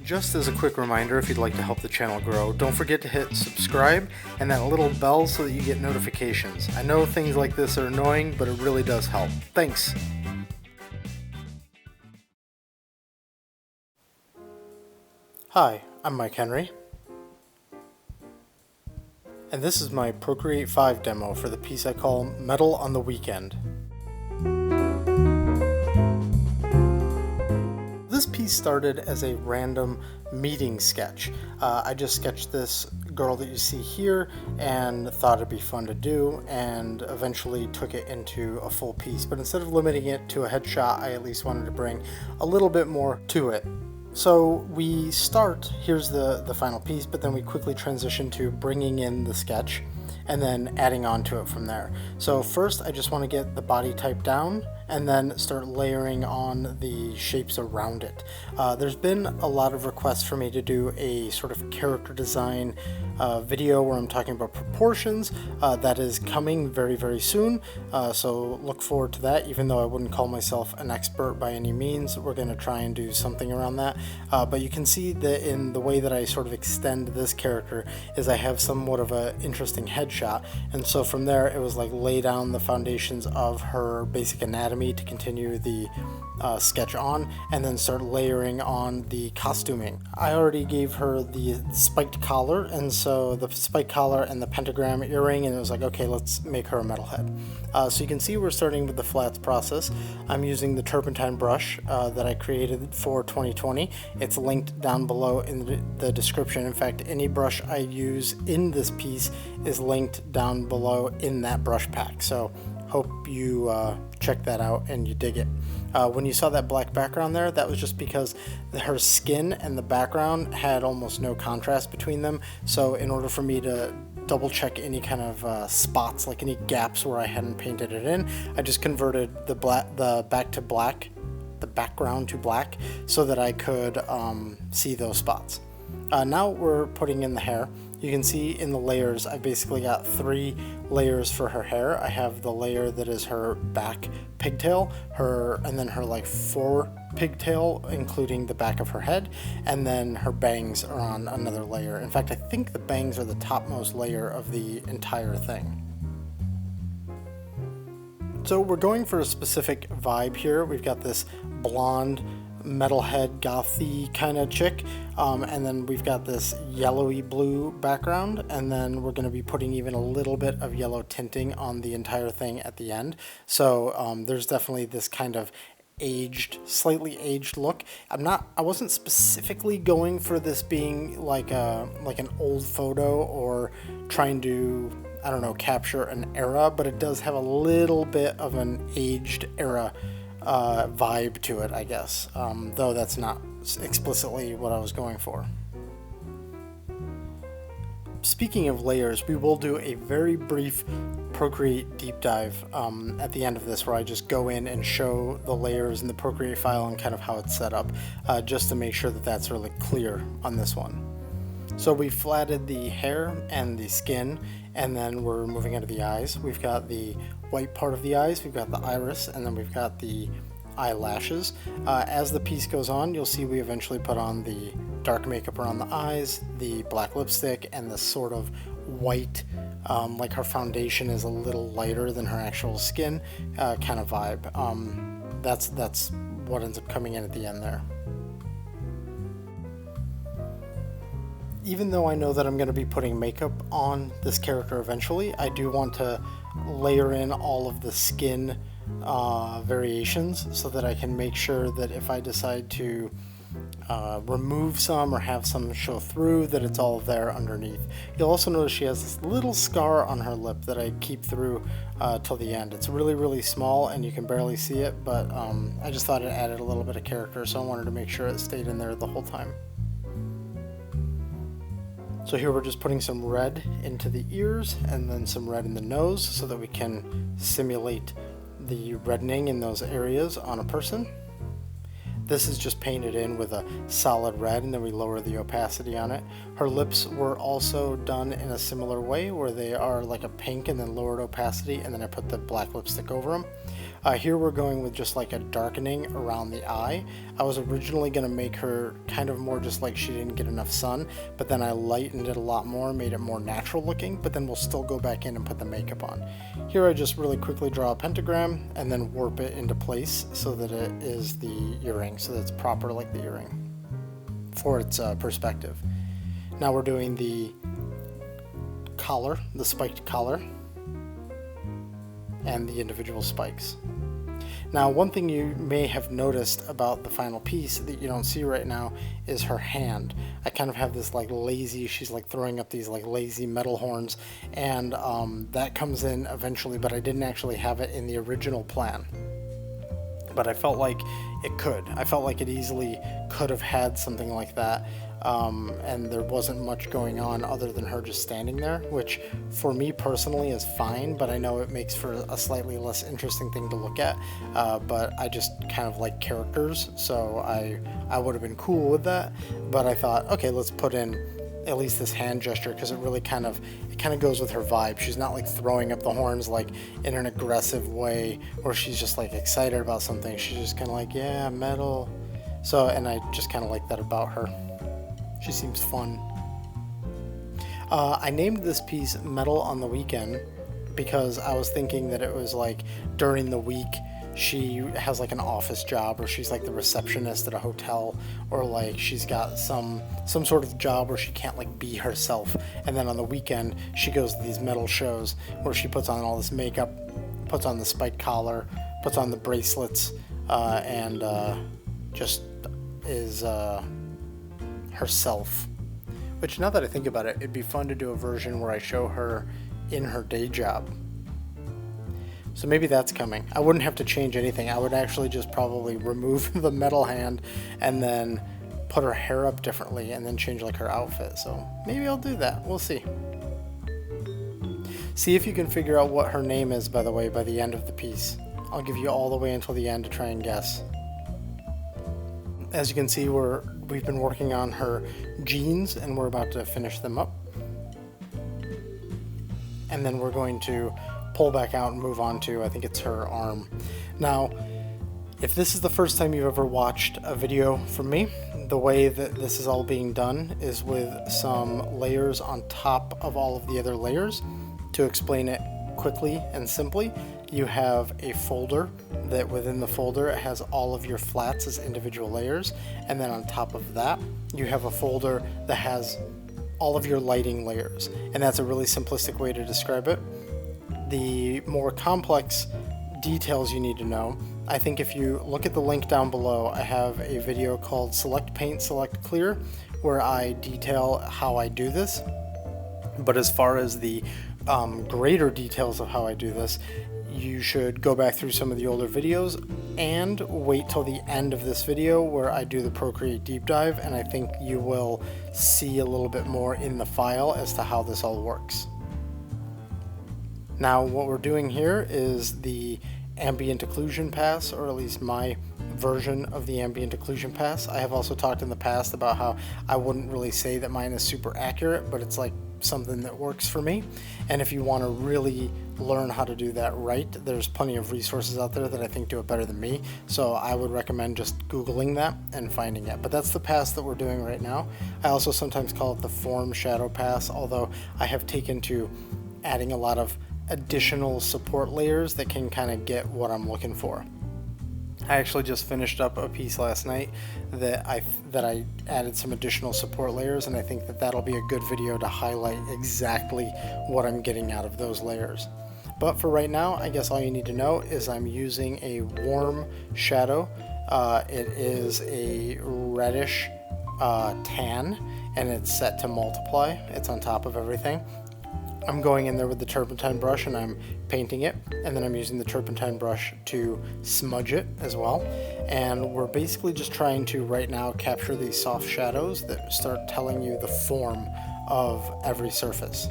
Just as a quick reminder, if you'd like to help the channel grow, don't forget to hit subscribe and that little bell so that you get notifications. I know things like this are annoying, but it really does help. Thanks! Hi, I'm Mike Henry, and this is my Procreate 5 demo for the piece I call Metal on the Weekend. This piece started as a random meeting sketch. I just sketched this girl that you see here and thought it'd be fun to do, and eventually took it into a full piece. But instead of limiting it to a headshot, I at least wanted to bring a little bit more to it. So we start, here's the final piece, but then we quickly transition to bringing in the sketch and then adding on to it from there. So first I just want to get the body type down and then start layering on the shapes around it. There's been a lot of requests for me to do a sort of character design video where I'm talking about proportions. That is coming very, very soon, so look forward to that. Even though I wouldn't call myself an expert by any means, we're going to try and do something around that. But you can see that in the way that I sort of extend this character is I have somewhat of an interesting headshot, and so from there it was like lay down the foundations of her basic anatomy to continue the sketch on, and then start layering on the costuming. I already gave her the spiked collar, and so the spiked collar and the pentagram earring, and it was like, okay, let's make her a metalhead. So you can see we're starting with the flats process. I'm using the turpentine brush that I created for 2020. It's linked down below in the description. In fact, any brush I use in this piece is linked down below in that brush pack. So hope you check that out and you dig it. When you saw that black background there, that was just because her skin and the background had almost no contrast between them. So in order for me to double check any kind of spots, like any gaps where I hadn't painted it in, I just converted the background to black so that I could see those spots. Now we're putting in the hair. You can see in the layers, I basically got 3 layers for her hair. I have the layer that is her back pigtail, and then her like fore pigtail, including the back of her head, and then her bangs are on another layer. In fact, I think the bangs are the topmost layer of the entire thing. So we're going for a specific vibe here. We've got this blonde metalhead gothy kind of chick, and then we've got this yellowy blue background, and then we're going to be putting even a little bit of yellow tinting on the entire thing at the end. So there's definitely this kind of slightly aged look. I wasn't specifically going for this being like an old photo or trying to, I don't know, capture an era, but it does have a little bit of an aged era vibe to it, I guess, though that's not explicitly what I was going for. Speaking of layers, we will do a very brief Procreate deep dive at the end of this, where I just go in and show the layers in the Procreate file and kind of how it's set up, just to make sure that that's really clear on this one. So we flatted the hair and the skin, and then we're moving into the eyes. We've got the white part of the eyes, we've got the iris, and then we've got the eyelashes. As the piece goes on, you'll see we eventually put on the dark makeup around the eyes, the black lipstick, and the sort of white, like her foundation is a little lighter than her actual skin, kind of vibe. That's what ends up coming in at the end there. Even though I know that I'm going to be putting makeup on this character eventually, I do want to layer in all of the skin variations so that I can make sure that if I decide to remove some or have some show through, that it's all there underneath. You'll also notice she has this little scar on her lip that I keep through till the end. It's really, really small and you can barely see it, but I just thought it added a little bit of character, so I wanted to make sure it stayed in there the whole time. So here we're just putting some red into the ears and then some red in the nose so that we can simulate the reddening in those areas on a person. This is just painted in with a solid red, and then we lower the opacity on it. Her lips were also done in a similar way, where they are like a pink and then lowered opacity, and then I put the black lipstick over them. Here we're going with just like a darkening around the eye. I was originally going to make her kind of more just like she didn't get enough sun, but then I lightened it a lot more, made it more natural looking, but then we'll still go back in and put the makeup on. Here I just really quickly draw a pentagram and then warp it into place so that it is the earring, so that it's proper like the earring for its perspective. Now we're doing the collar, the spiked collar, and the individual spikes. Now, one thing you may have noticed about the final piece that you don't see right now is her hand. I kind of have this like lazy, she's like throwing up these like lazy metal horns, and that comes in eventually, but I didn't actually have it in the original plan. But I felt like it could. I felt like it easily could have had something like that. And there wasn't much going on other than her just standing there, which for me personally is fine, but I know it makes for a slightly less interesting thing to look at. But I just kind of like characters, so I would have been cool with that. But I thought, okay, let's put in at least this hand gesture, because it really kind of goes with her vibe. She's not like throwing up the horns like in an aggressive way, or she's just like excited about something. She's just kind of like, yeah, metal. So, and I just kind of like that about her. She seems fun. I named this piece Metal on the Weekend because I was thinking that it was like during the week she has like an office job, or she's like the receptionist at a hotel, or like she's got some sort of job where she can't like be herself, and then on the weekend she goes to these metal shows where she puts on all this makeup, puts on the spiked collar, puts on the bracelets, and just is herself. Which, now that I think about it, it'd be fun to do a version where I show her in her day job. So maybe that's coming. I wouldn't have to change anything. I would actually just probably remove the metal hand and then put her hair up differently and then change like her outfit. So maybe I'll do that. We'll see. See if you can figure out what her name is, by the way, by the end of the piece. I'll give you all the way until the end to try and guess. As you can see, we've been working on her jeans and we're about to finish them up. And then we're going to pull back out and move on to, I think it's her arm. Now, if this is the first time you've ever watched a video from me, the way that this is all being done is with some layers on top of all of the other layers. To explain it quickly and simply, you have a folder that within the folder it has all of your flats as individual layers, and then on top of that you have a folder that has all of your lighting layers, and that's a really simplistic way to describe it. The more complex details you need to know, I think if you look at the link down below, I have a video called Select Paint, Select Clear, where I detail how I do this. But as far as the greater details of how I do this, you should go back through some of the older videos and wait till the end of this video where I do the Procreate deep dive, and I think you will see a little bit more in the file as to how this all works. Now what we're doing here is the ambient occlusion pass, or at least my version of the ambient occlusion pass. I have also talked in the past about how I wouldn't really say that mine is super accurate, but it's like something that works for me. And if you want to really learn how to do that right, there's plenty of resources out there that I think do it better than me. So I would recommend just Googling that and finding it. But that's the pass that we're doing right now. I also sometimes call it the form shadow pass, although I have taken to adding a lot of additional support layers that can kind of get what I'm looking for. I actually just finished up a piece last night that I added some additional support layers, and I think that that'll be a good video to highlight exactly what I'm getting out of those layers. But for right now, I guess all you need to know is I'm using a warm shadow. It is a reddish tan, and it's set to multiply. It's on top of everything. I'm going in there with the turpentine brush and I'm painting it, and then I'm using the turpentine brush to smudge it as well. And we're basically just trying to right now capture these soft shadows that start telling you the form of every surface.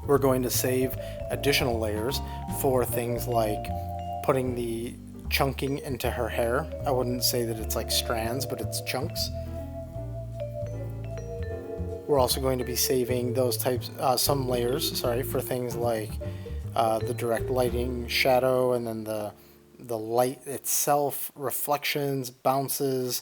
We're going to save additional layers for things like putting the chunking into her hair. I wouldn't say that it's like strands, but it's chunks. We're also going to be saving those types, some layers, for things like the direct lighting, shadow, and then the light itself, reflections, bounces,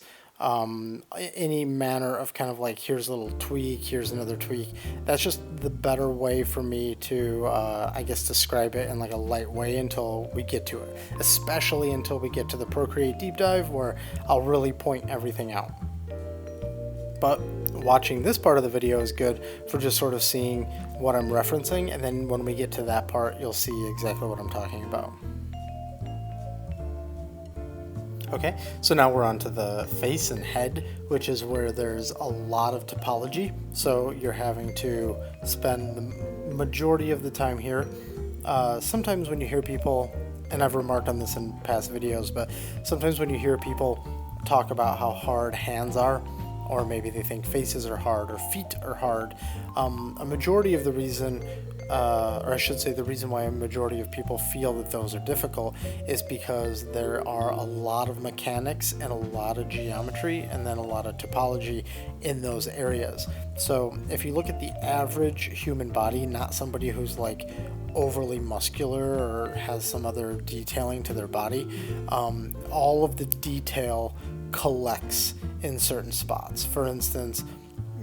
any manner of kind of like, here's a little tweak, here's another tweak. That's just the better way for me to, I guess, describe it in like a light way until we get to it, especially until we get to the Procreate deep dive where I'll really point everything out. But watching this part of the video is good for just sort of seeing what I'm referencing, and then when we get to that part, you'll see exactly what I'm talking about. Okay, so now we're on to the face and head, which is where there's a lot of topology. So you're having to spend the majority of the time here. Sometimes when you hear people, and I've remarked on this in past videos, but sometimes when you hear people talk about how hard hands are, or maybe they think faces are hard or feet are hard, a majority of the reason, or I should say the reason why a majority of people feel that those are difficult is because there are a lot of mechanics and a lot of geometry and then a lot of topology in those areas. So if you look at the average human body, not somebody who's like overly muscular or has some other detailing to their body, all of the detail collects in certain spots. For instance,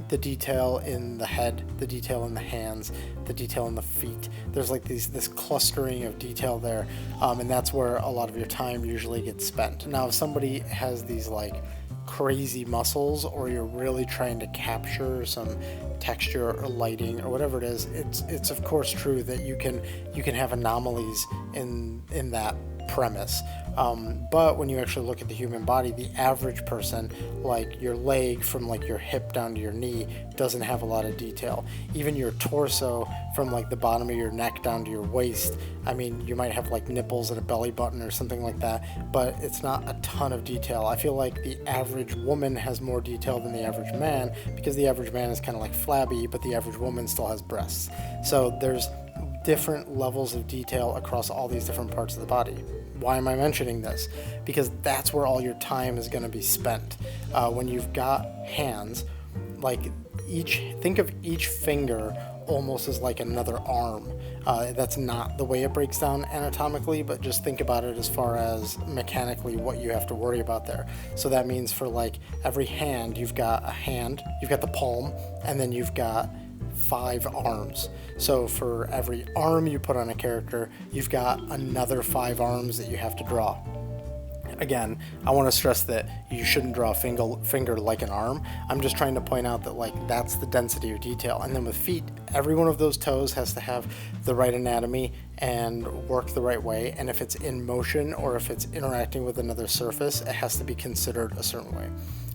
the detail in the head, the detail in the hands, the detail in the feet. There's like this clustering of detail there, and that's where a lot of your time usually gets spent. Now, if somebody has these like crazy muscles, or you're really trying to capture some texture or lighting or whatever it is, it's of course true that you can have anomalies in that premise. But when you actually look at the human body, the average person, like your leg from like your hip down to your knee, doesn't have a lot of detail. Even your torso from like the bottom of your neck down to your waist, I mean, you might have like nipples and a belly button or something like that, but it's not a ton of detail. I feel like the average woman has more detail than the average man, because the average man is kind of like flabby, but the average woman still has breasts. So there's different levels of detail across all these different parts of the body. Why am I mentioning this? Because that's where all your time is going to be spent. When you've got hands, like think of each finger almost as like another arm. That's not the way it breaks down anatomically, but just think about it as far as mechanically what you have to worry about there. So that means for like every hand, you've got the palm, and then you've got 5 arms. So for every arm you put on a character, you've got another 5 arms that you have to draw. Again, I want to stress that you shouldn't draw a finger like an arm. I'm just trying to point out that like that's the density of detail. And then with feet, every one of those toes has to have the right anatomy and work the right way. And if it's in motion or if it's interacting with another surface, it has to be considered a certain way.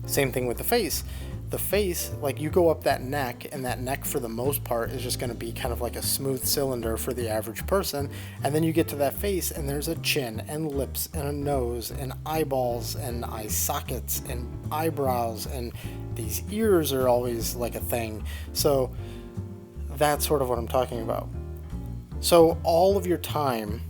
Same thing with the face. The face, like you go up that neck, and that neck for the most part is just going to be kind of like a smooth cylinder for the average person, and then you get to that face and there's a chin and lips and a nose and eyeballs and eye sockets and eyebrows, and these ears are always like a thing. So that's sort of what I'm talking about. So all of your time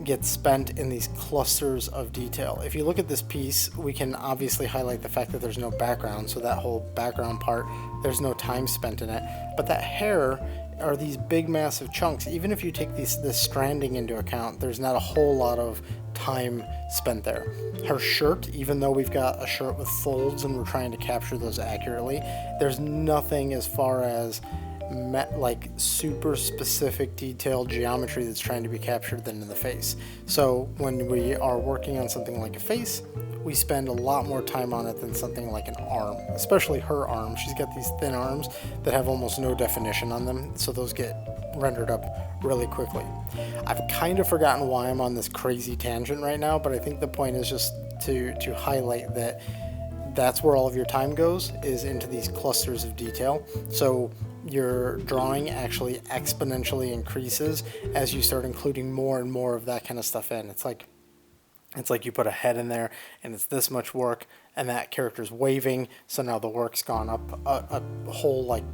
gets spent in these clusters of detail. If you look at this piece, we can obviously highlight the fact that there's no background, so that whole background part, there's no time spent in it. But that hair are these big massive chunks. Even if you take this stranding into account, there's not a whole lot of time spent there. Her shirt, even though we've got a shirt with folds and we're trying to capture those accurately, there's nothing as far as like super specific detailed geometry that's trying to be captured than in the face. So when we are working on something like a face, we spend a lot more time on it than something like an arm, especially her arm. She's got these thin arms that have almost no definition on them, so those get rendered up really quickly. I've kind of forgotten why I'm on this crazy tangent right now, but I think the point is just to highlight that that's where all of your time goes, is into these clusters of detail. So your drawing actually exponentially increases as you start including more and more of that kind of stuff in. It's like you put a head in there and it's this much work, and that character's waving, so now the work's gone up a whole, like,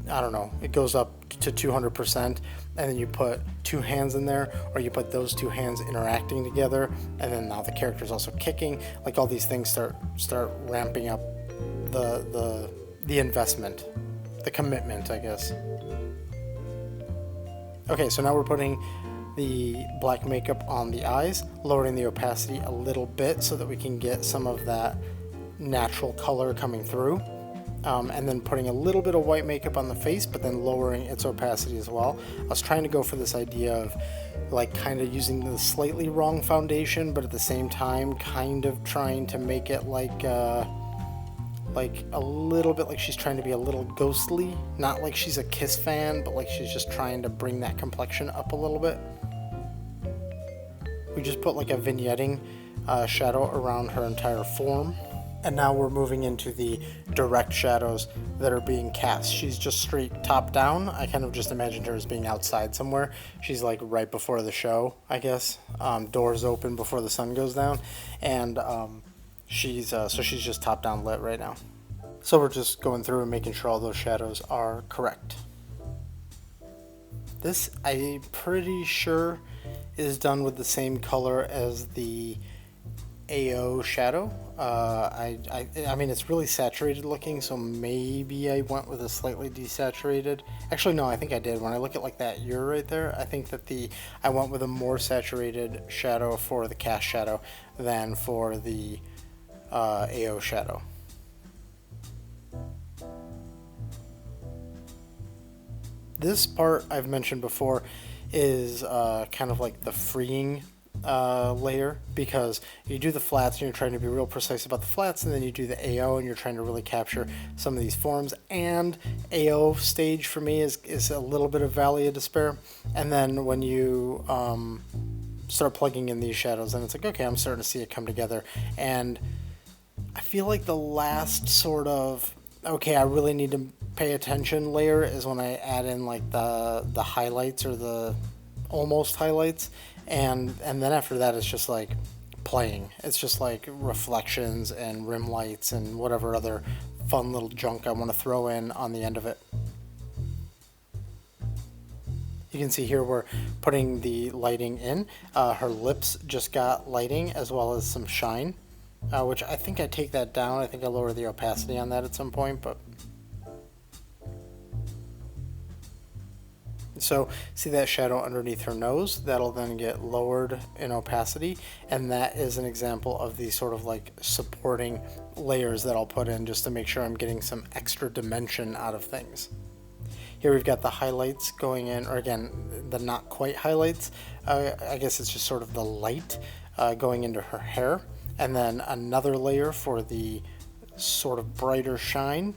I don't know, it goes up to 200%, and then you put 2 hands in there, or you put those 2 hands interacting together, and then now the character's also kicking. Like, all these things start ramping up the investment, the commitment, I guess. Okay, so now we're putting the black makeup on the eyes, lowering the opacity a little bit so that we can get some of that natural color coming through. And then putting a little bit of white makeup on the face, but then lowering its opacity as well. I was trying to go for this idea of like kind of using the slightly wrong foundation, but at the same time kind of trying to make it like a little bit like she's trying to be a little ghostly. Not like she's a Kiss fan, but like she's just trying to bring that complexion up a little bit. We just put like a vignetting shadow around her entire form. And now we're moving into the direct shadows that are being cast. She's just straight top down. I kind of just imagined her as being outside somewhere. She's like right before the show, I guess. Doors open before the sun goes down. And she's just top down lit right now. So we're just going through and making sure all those shadows are correct. This, I'm pretty sure, is done with the same color as the AO shadow. I mean, it's really saturated looking, so maybe I went with a slightly desaturated. Actually, no, I think I did. When I look at like that ear right there, I think that I went with a more saturated shadow for the cast shadow than for the AO shadow. This part I've mentioned before is kind of like the freeing layer, because you do the flats and you're trying to be real precise about the flats, and then you do the AO and you're trying to really capture some of these forms. And AO stage for me is a little bit of Valley of Despair, and then when you start plugging in these shadows, and it's like, okay, I'm starting to see it come together. And I feel like the last sort of, okay, I really need to pay attention layer is when I add in like the highlights, or the almost highlights, and then after that it's just like playing. It's just like reflections and rim lights and whatever other fun little junk I want to throw in on the end of it. You can see here we're putting the lighting in. Her lips just got lighting as well as some shine, which I think I take that down. I think I lower the opacity on that at some point, but so see that shadow underneath her nose? That'll then get lowered in opacity, and that is an example of the sort of like supporting layers that I'll put in just to make sure I'm getting some extra dimension out of things. Here we've got the highlights going in, or again, the not quite highlights. I guess it's just sort of the light going into her hair, and then another layer for the sort of brighter shine,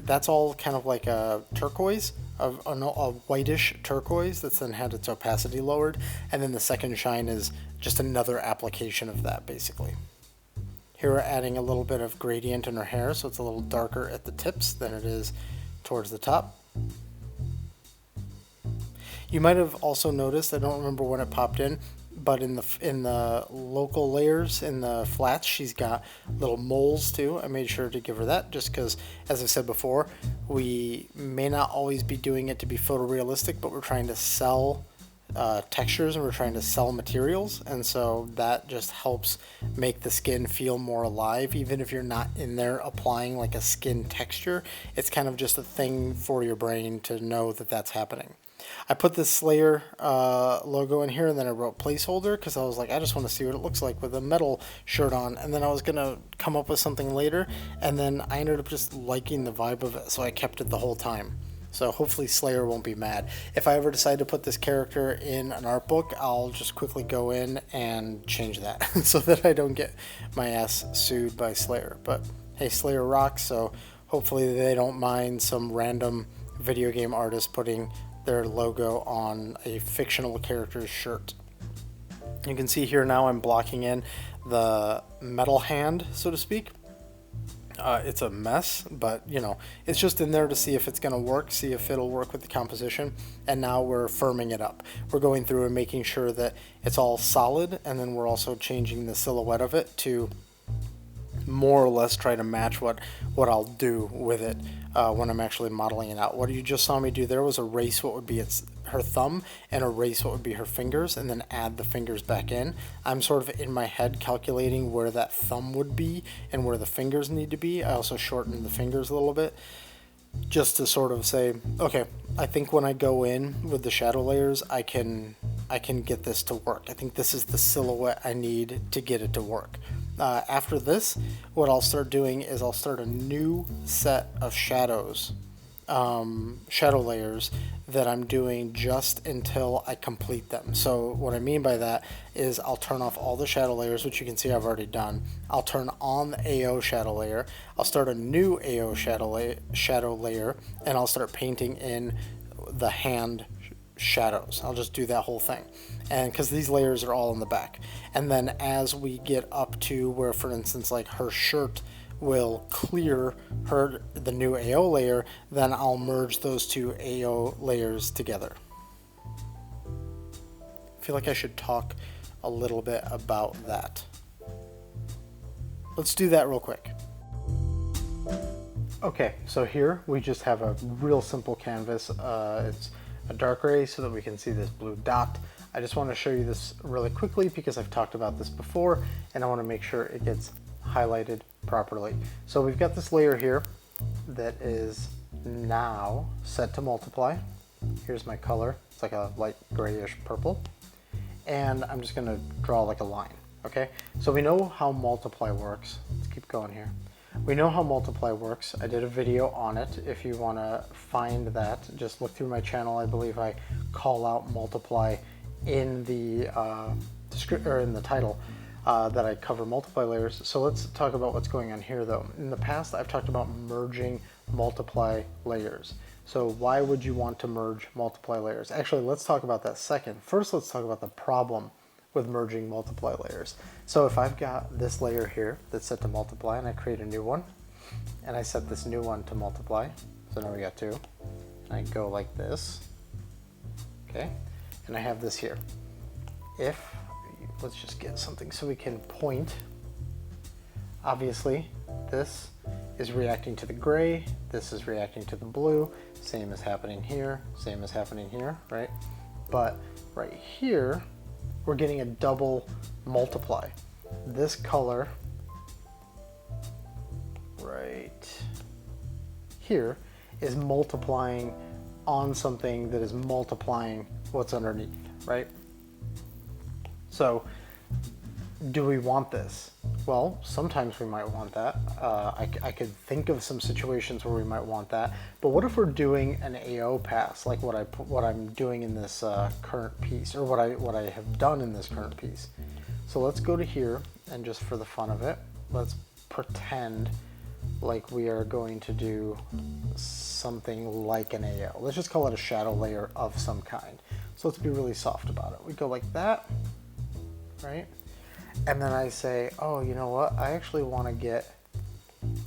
that's all kind of like a turquoise, a whitish turquoise that's then had its opacity lowered, and then the second shine is just another application of that basically. Here we're adding a little bit of gradient in her hair, so it's a little darker at the tips than it is towards the top. You might have also noticed, I don't remember when it popped in, but in the local layers, in the flats, she's got little moles too. I made sure to give her that just because, as I've said before, we may not always be doing it to be photorealistic, but we're trying to sell textures and we're trying to sell materials, and so that just helps make the skin feel more alive. Even if you're not in there applying like a skin texture, it's kind of just a thing for your brain to know that that's happening. I put this Slayer logo in here, and then I wrote placeholder because I was like, I just want to see what it looks like with a metal shirt on, and then I was going to come up with something later, and then I ended up just liking the vibe of it, so I kept it the whole time. So hopefully Slayer won't be mad. If I ever decide to put this character in an art book, I'll just quickly go in and change that so that I don't get my ass sued by Slayer. But hey, Slayer rocks, so hopefully they don't mind some random video game artist putting their logo on a fictional character's shirt. You can see here now I'm blocking in the metal hand, so to speak. It's a mess, but you know, it's just in there to see if it's going to work, see if it'll work with the composition, and now we're firming it up. We're going through and making sure that it's all solid, and then we're also changing the silhouette of it to more or less try to match what I'll do with it when I'm actually modeling it out. What you just saw me do there was erase what would be her thumb and erase what would be her fingers, and then add the fingers back in. I'm sort of in my head calculating where that thumb would be and where the fingers need to be. I also shortened the fingers a little bit just to sort of say, okay, I think when I go in with the shadow layers, I can I can get this to work. I think this is the silhouette I need to get it to work. After this, what I'll start doing is I'll start a new set of shadows, shadow layers that I'm doing just until I complete them. So what I mean by that is I'll turn off all the shadow layers, which you can see I've already done. I'll turn on the AO shadow layer. I'll start a new AO shadow layer, and I'll start painting in the hand shadows. I'll just do that whole thing, and because these layers are all in the back. And then as we get up to where, for instance, like her shirt will clear the new AO layer, then I'll merge those two AO layers together. I feel like I should talk a little bit about that. Let's do that real quick. Okay, so here we just have a real simple canvas. It's a dark gray so that we can see this blue dot. I just want to show you this really quickly because I've talked about this before and I want to make sure it gets highlighted properly. So we've got this layer here that is now set to multiply. Here's my color. It's like a light grayish purple. And I'm just going to draw like a line. Okay, so we know how multiply works. Let's keep going here. We know how multiply works. I did a video on it. If you want to find that, just look through my channel. I believe I call out multiply in the in the title that I cover multiply layers. So let's talk about what's going on here though. In the past, I've talked about merging multiply layers. So why would you want to merge multiply layers? Actually, let's talk about that second. First, let's talk about the problem with merging multiply layers. So if I've got this layer here that's set to multiply and I create a new one and I set this new one to multiply, so now we got two, and I go like this, okay, and I have this here. If, let's just get something so we can point, obviously this is reacting to the gray, this is reacting to the blue, same is happening here, same is happening here, right? But right here, we're getting a double multiply. This color right here is multiplying on something that is multiplying what's underneath, right? So do we want this? Well, sometimes we might want that. I could think of some situations where we might want that. But what if we're doing an AO pass, like what I'm doing in this current piece, or what I have done in this current piece? So let's go to here, and just for the fun of it, let's pretend like we are going to do something like an AO. Let's just call it a shadow layer of some kind. So let's be really soft about it. We go like that, right? And then I say, oh, you know what? I actually want to get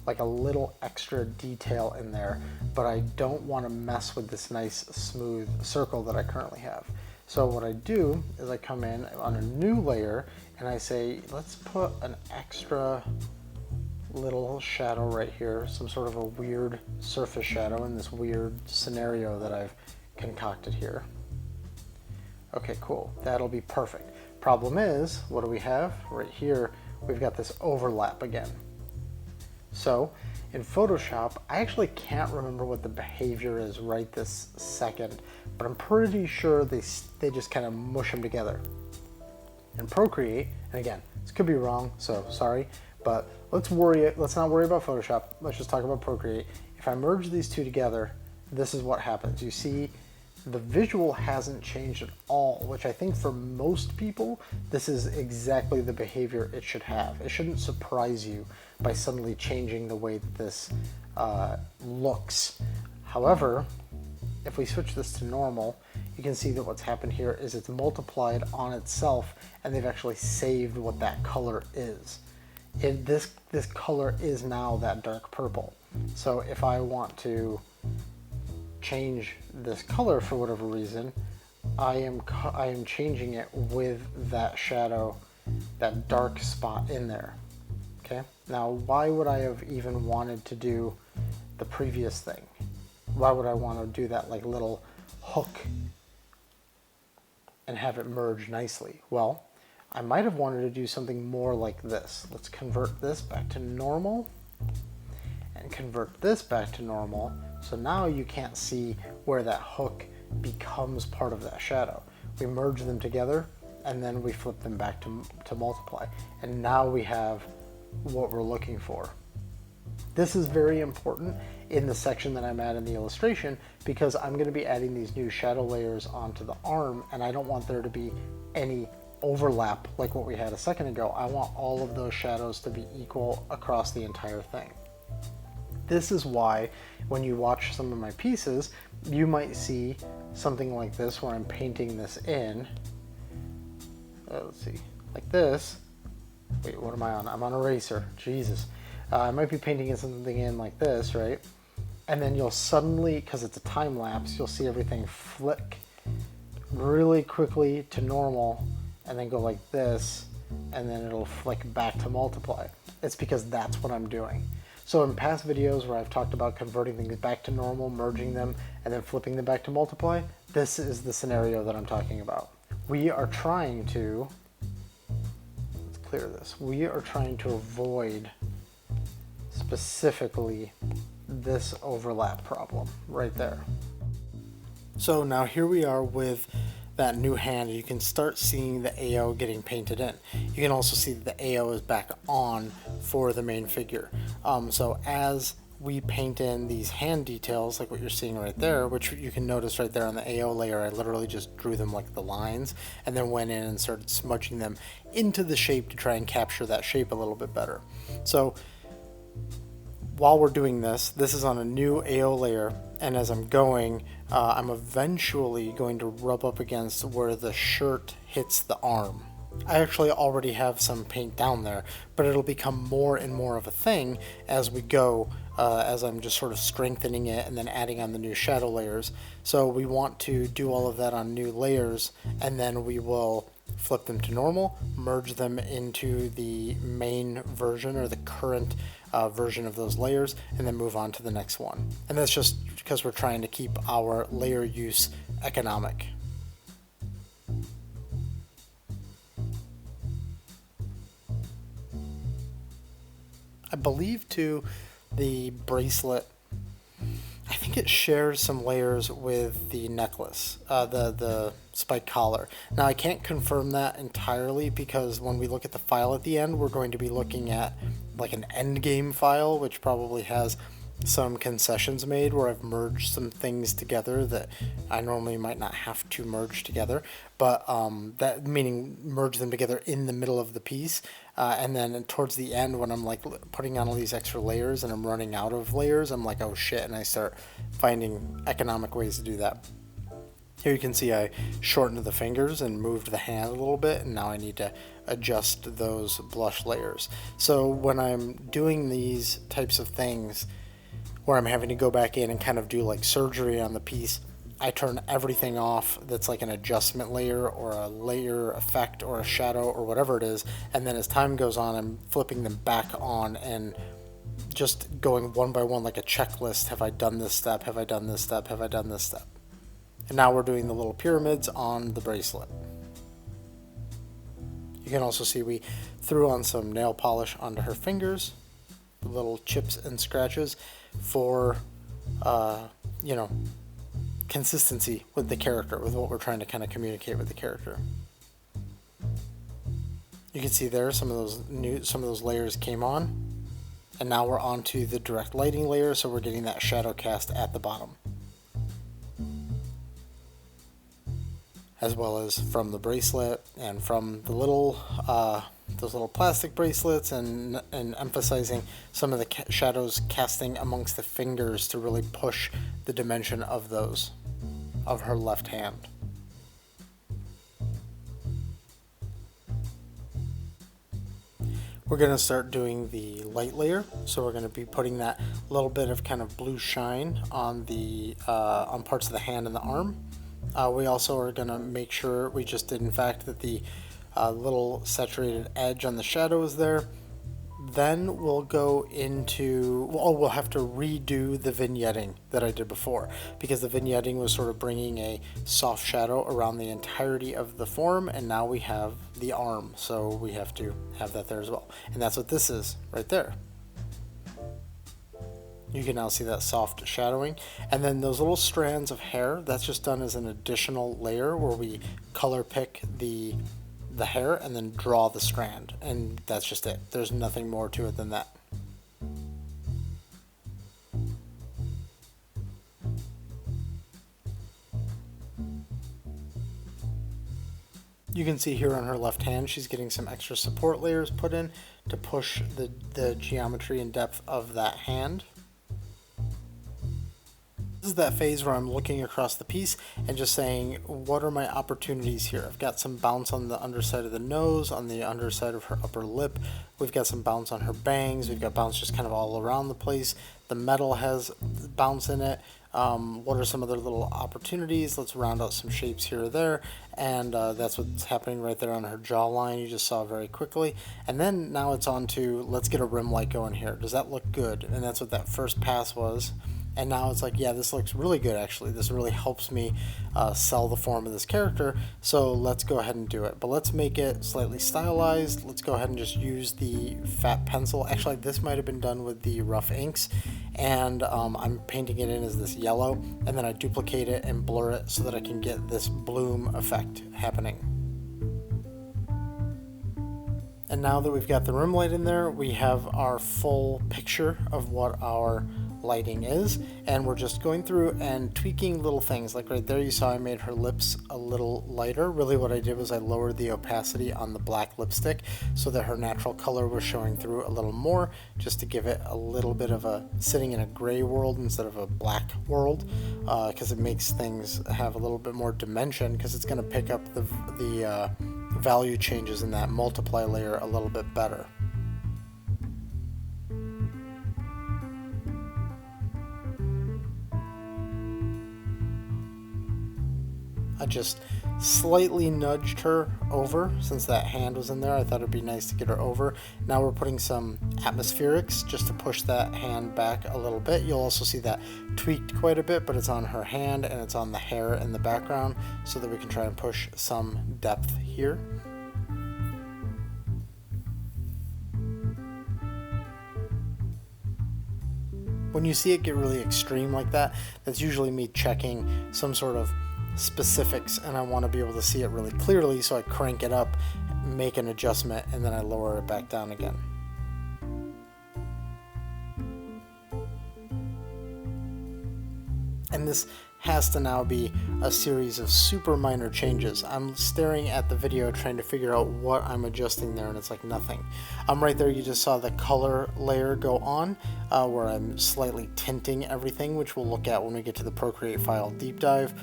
like a little extra detail in there, but I don't want to mess with this nice smooth circle that I currently have. So what I do is I come in on a new layer and I say, let's put an extra little shadow right here, some sort of a weird surface shadow in this weird scenario that I've concocted here. Okay, cool. That'll be perfect. Problem is, what do we have? Right here, we've got this overlap again. So in Photoshop, I actually can't remember what the behavior is right this second, but I'm pretty sure they just kind of mush them together. In Procreate, and again, this could be wrong, so sorry, but let's not worry about Photoshop. Let's just talk about Procreate. If I merge these two together, this is what happens. You see, the visual hasn't changed at all, which I think for most people, this is exactly the behavior it should have. It shouldn't surprise you by suddenly changing the way that this looks. However, if we switch this to normal, you can see that what's happened here is it's multiplied on itself, and they've actually saved what that color is. This color is now that dark purple. So if I want to change this color for whatever reason, I am changing it with that shadow, that dark spot in there. Okay, now why would I have even wanted to do the previous thing? Why would I want to do that like little hook and have it merge nicely? Well, I might have wanted to do something more like this. Let's convert this back to normal and convert this back to normal. So now you can't see where that hook becomes part of that shadow. we merge them together, and then we flip them back to multiply. And now we have what we're looking for. This is very important in the section that I'm at in the illustration, because I'm going to be adding these new shadow layers onto the arm, and I don't want there to be any overlap like what we had a second ago. I want all of those shadows to be equal across the entire thing. This is why when you watch some of my pieces, you might see something like this where I'm painting this in. Let's see, like this. Wait, what am I on? I'm on eraser. Jesus. I might be painting something in like this, right? And then you'll suddenly, because it's a time lapse, you'll see everything flick really quickly to normal, and then go like this, and then it'll flick back to multiply. It's because that's what I'm doing. So in past videos where I've talked about converting things back to normal, merging them, and then flipping them back to multiply, this is the scenario that I'm talking about. We are trying to, let's clear this, we are trying to avoid specifically this overlap problem right there. So now here we are with that new hand. You can start seeing the AO getting painted in. You can also see that the AO is back on for the main figure. So as we paint in these hand details, like what you're seeing right there, which you can notice right there on the AO layer, I literally just drew them like the lines and then went in and started smudging them into the shape to try and capture that shape a little bit better. So while we're doing this, this is on a new AO layer, and as I'm going, I'm eventually going to rub up against where the shirt hits the arm. I actually already have some paint down there, but it'll become more and more of a thing as we go, as I'm just sort of strengthening it and then adding on the new shadow layers. So we want to do all of that on new layers, and then we will flip them to normal, merge them into the main version or the current version of those layers, and then move on to the next one. And that's just because we're trying to keep our layer use economic. I believe too the bracelet, I think it shares some layers with the necklace, the spike collar. Now I can't confirm that entirely, because when we look at the file at the end, we're going to be looking at like an end game file, which probably has some concessions made where I've merged some things together that I normally might not have to merge together, but that meaning merge them together in the middle of the piece, and then towards the end when I'm like putting on all these extra layers and I'm running out of layers, I'm like, oh shit, and I start finding economic ways to do that. Here you can see I shortened the fingers and moved the hand a little bit, and now I need to adjust those blush layers. So when I'm doing these types of things where I'm having to go back in and kind of do like surgery on the piece, I turn everything off that's like an adjustment layer or a layer effect or a shadow or whatever it is, and then as time goes on, I'm flipping them back on and just going one by one like a checklist. Have I done this step? Have I done this step? Have I done this step? And now we're doing the little pyramids on the bracelet. You can also see we threw on some nail polish onto her fingers, little chips and scratches for, you know, consistency with the character, with what we're trying to kind of communicate with the character. You can see there some of those layers came on, and now we're on to the direct lighting layer, so we're getting that shadow cast at the bottom, as well as from the bracelet and from the little those little plastic bracelets, and emphasizing some of the shadows casting amongst the fingers to really push the dimension of those, of her left hand. We're going to start doing the light layer, so we're going to be putting that little bit of kind of blue shine on the on parts of the hand and the arm. We also are going to make sure we just did in fact that the little saturated edge on the shadow is there. Then we'll go into, well, we'll have to redo the vignetting that I did before, because the vignetting was sort of bringing a soft shadow around the entirety of the form, and now we have the arm, so we have to have that there as well. And that's what this is right there. You can now see that soft shadowing. And then those little strands of hair, that's just done as an additional layer where we color pick the hair and then draw the strand. And that's just it. There's nothing more to it than that. You can see here on her left hand, she's getting some extra support layers put in to push the geometry and depth of that hand. This is that phase where I'm looking across the piece and just saying, what are my opportunities here? I've got some bounce on the underside of the nose, on the underside of her upper lip. We've got some bounce on her bangs. We've got bounce just kind of all around the place. The metal has bounce in it. What are some other little opportunities? Let's round out some shapes here or there. And that's what's happening right there on her jawline. You just saw very quickly. And then now it's on to, let's get a rim light going here. Does that look good? And that's what that first pass was. And now it's like, yeah, this looks really good actually. This really helps me sell the form of this character. So let's go ahead and do it. But let's make it slightly stylized. Let's go ahead and just use the fat pencil. Actually, this might have been done with the rough inks. And I'm painting it in as this yellow. And then I duplicate it and blur it so that I can get this bloom effect happening. And now that we've got the rim light in there, we have our full picture of what our lighting is, and we're just going through and tweaking little things. Like right there you saw I made her lips a little lighter. Really what I did was I lowered the opacity on the black lipstick so that her natural color was showing through a little more, just to give it a little bit of a sitting in a gray world instead of a black world, because it makes things have a little bit more dimension, because it's going to pick up the value changes in that multiply layer a little bit better. I just slightly nudged her over since that hand was in there. I thought it'd be nice to get her over. Now we're putting some atmospherics just to push that hand back a little bit. You'll also see that tweaked quite a bit, but it's on her hand and it's on the hair in the background so that we can try and push some depth here. When you see it get really extreme like that, that's usually me checking some sort of specifics, and I want to be able to see it really clearly, so I crank it up, make an adjustment, and then I lower it back down again. And this has to now be a series of super minor changes. I'm staring at the video trying to figure out what I'm adjusting there, and it's like nothing. Right there you just saw the color layer go on, where I'm slightly tinting everything, which we'll look at when we get to the Procreate file deep dive.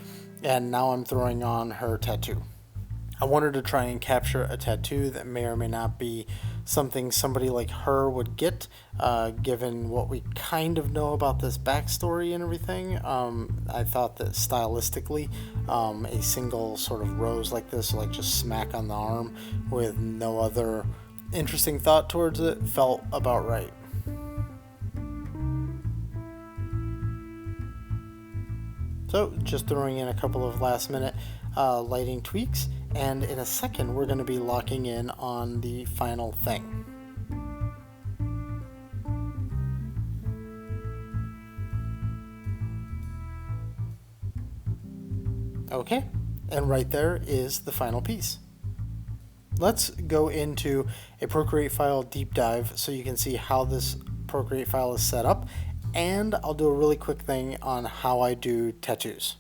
And now I'm throwing on her tattoo. I wanted to try and capture a tattoo that may or may not be something somebody like her would get, given what we kind of know about this backstory and everything. I thought that stylistically, a single sort of rose like this, like just smack on the arm with no other interesting thought towards it, felt about right. So just throwing in a couple of last minute lighting tweaks, and in a second we're going to be locking in on the final thing. Okay, and right there is the final piece. Let's go into a Procreate file deep dive so you can see how this Procreate file is set up, and I'll do a really quick thing on how I do tattoos.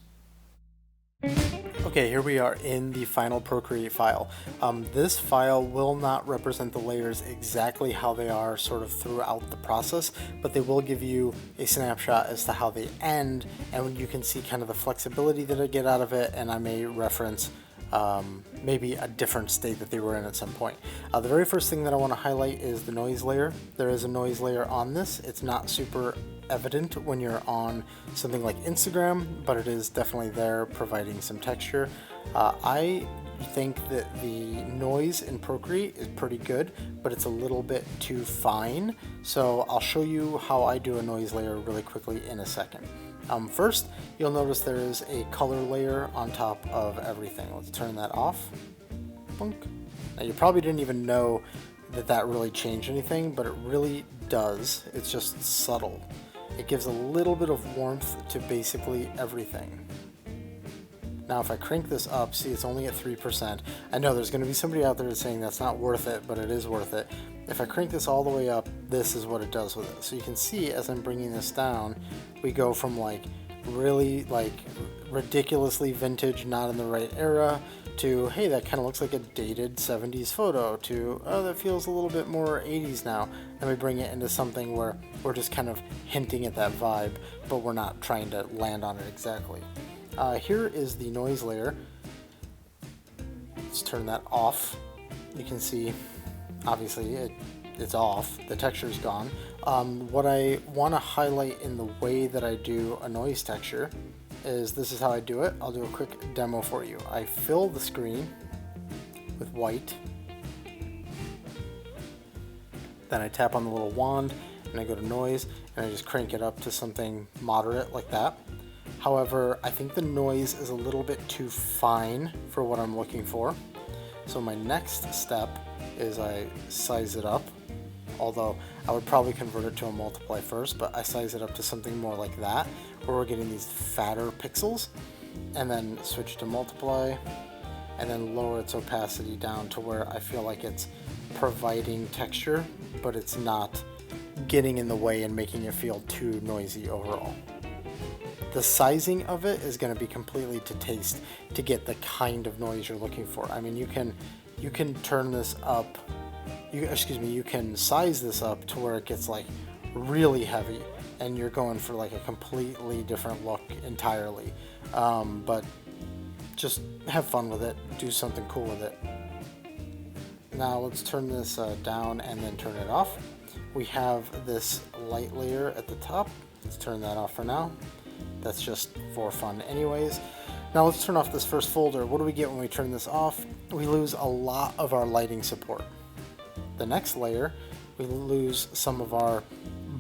Okay, here we are in the final Procreate file. This file will not represent the layers exactly how they are sort of throughout the process, but they will give you a snapshot as to how they end, and you can see kind of the flexibility that I get out of it, and I may reference maybe a different state that they were in at some point. The very first thing that I want to highlight is the noise layer. There is a noise layer on this. It's not super evident when you're on something like Instagram, but it is definitely there providing some texture. I think that the noise in Procreate is pretty good, but it's a little bit too fine. So I'll show you how I do a noise layer really quickly in a second. First, you'll notice there is a color layer on top of everything. Let's turn that off. Boink. Now you probably didn't even know that that really changed anything, but it really does. It's just subtle. it gives a little bit of warmth to basically everything. Now if I crank this up, see it's only at 3%. I know there's going to be somebody out there saying that's not worth it, but it is worth it. If I crank this all the way up, this is what it does with it. So you can see as I'm bringing this down, we go from like really like ridiculously vintage, not in the right era, to hey, that kind of looks like a dated 70s photo, to oh, that feels a little bit more 80s now. And we bring it into something where we're just kind of hinting at that vibe, but we're not trying to land on it exactly. Here is the noise layer. Let's turn that off. You can see obviously it's off, the texture is gone. What I want to highlight in the way that I do a noise texture is this is how I do it. I'll do a quick demo for you. I fill the screen with white, then I tap on the little wand and I go to noise and I just crank it up to something moderate like that. However, I think the noise is a little bit too fine for what I'm looking for. So my next step is I size it up, although I would probably convert it to a multiply first, but I size it up to something more like that, where we're getting these fatter pixels, and then switch to multiply, and then lower its opacity down to where I feel like it's providing texture, but it's not getting in the way and making it feel too noisy overall. The sizing of it is going to be completely to taste to get the kind of noise you're looking for. I mean, you can turn this up, you can size this up to where it gets like really heavy and you're going for like a completely different look entirely. But just have fun with it, do something cool with it. Now let's turn this down and then turn it off. We have this light layer at the top. Let's turn that off for now. That's just for fun anyways. Now let's turn off this first folder. What do we get when we turn this off? We lose a lot of our lighting support. The next layer, we lose some of our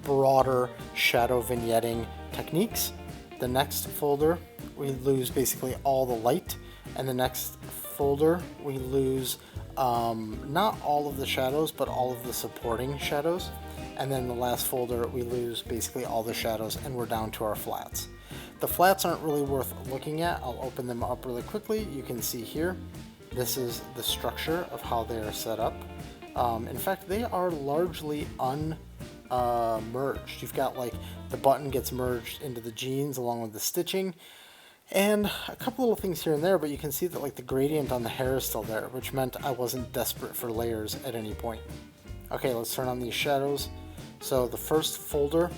broader shadow vignetting techniques. The next folder, we lose basically all the light. And the next folder, we lose not all of the shadows, but all of the supporting shadows. And then the last folder, we lose basically all the shadows and we're down to our flats. The flats aren't really worth looking at. I'll open them up really quickly. You can see here, this is the structure of how they are set up. In fact, they are largely merged. You've got like the button gets merged into the jeans along with the stitching and a couple little things here and there, but you can see that like the gradient on the hair is still there, which meant I wasn't desperate for layers at any point. Okay, let's turn on these shadows. So the first folder,